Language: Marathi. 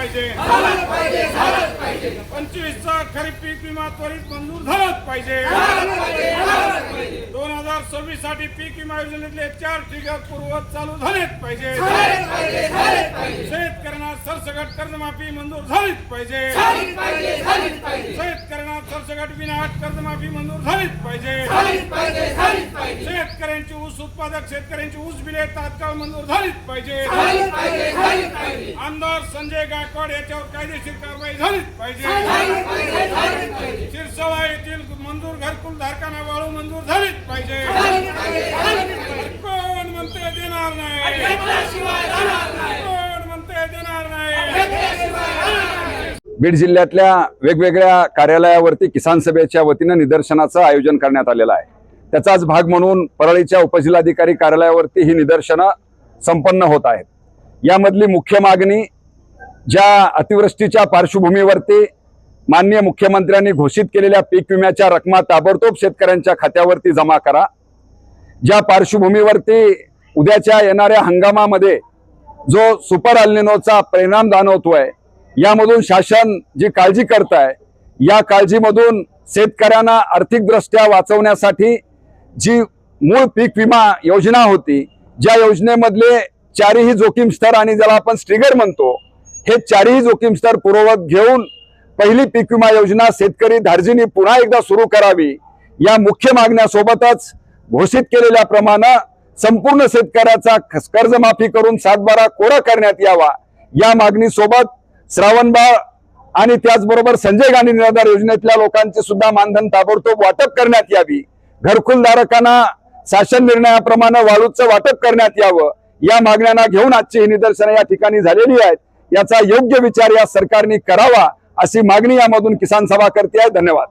पाहिजे 25चा खरीप पीक विमा त्वरित मंजूर झालाच पाहिजे 2026 साठी पीक विमा योजनेतले 4 ट्रिगर पूर्ववत चालू झालेच पाहिजे शेतकऱ्यांना सरसकट कर्जमाफी मंजूर झालीच पाहिजे शेतकऱ्यांना सरसकट विनाअट कर्जमाफी मंजूर झालीच पाहिजे शेतकऱ्यांची ऊस उत्पादक शेतकऱ्यांची ऊस बिले तात्काळ मंजूर झालीच पाहिजे आमदार संजय गायकवाड याच्यावर कायदेशीर कारवाई झालीच पाहिजे शिरसोळा येथील मंजूर घरकुल धारकांना वाळू मंजूर झालीच पाहिजे कोण म्हणते देणार नाही कोण म्हणते देणार नाही। बीड जिल्ह्यातल्या वेगवेगळ्या कार्यालयावरती किसान सभेच्या वतीने निदर्शनाचं आयोजन करण्यात आलेलं आहे। त्याचाच भाग म्हणून परळीच्या उपजिल्हाधिकारी कार्यालयावरती ही निदर्शनं संपन्न होत आहेत। यामधली मुख्य मागणी ज्या अतिवृष्टीच्या पार्श्वभूमीवरती माननीय मुख्यमंत्र्यांनी घोषित केलेल्या पीक विम्याच्या रकमा ताबडतोब शेतकऱ्यांच्या खात्यावरती जमा करा। ज्या पार्श्वभूमीवरती उद्याच्या येणाऱ्या हंगामामध्ये जो सुपर अल्निनोचा परिणाम जाणवतोय, यामधून शासन जी काळजी करत आहे, या काळजीमधून शेतकऱ्यांना आर्थिकदृष्ट्या वाचवण्यासाठी जी मूळ पीक विमा योजना होती, ज्या योजनेमधले चारही जोखीम स्तर आणि ज्याला आपण ट्रिगर म्हणतो, हे चारही जोखीम स्तर पूर्ववत घेऊन पहिली पीक विमा योजना शेतकरी धार्जिनी पुन्हा एकदा सुरू करावी, या मुख्य मागण्यासोबतच घोषित केलेल्याप्रमाणे संपूर्ण शेतकऱ्याचा कर्जमाफी करून 7/12 कोरा करण्यात यावा, या मागणीसोबत श्रावणबाळ आणि त्याचबरोबर संजय गांधी निराधार योजनेतल्या लोकांचे सुद्धा मानधन ताबडतोब वाटप करण्यात यावी, घरकुलधारकांना शासन निर्णयाप्रमाणे वाळूचं वाटप करण्यात यावं, या मागण्यांना घेऊन आजची ही निदर्शनं या ठिकाणी झालेली आहेत। याचा योग्य विचार या सरकारने करावा अशी मागणी यामधून किसान सभा करते आहे। धन्यवाद।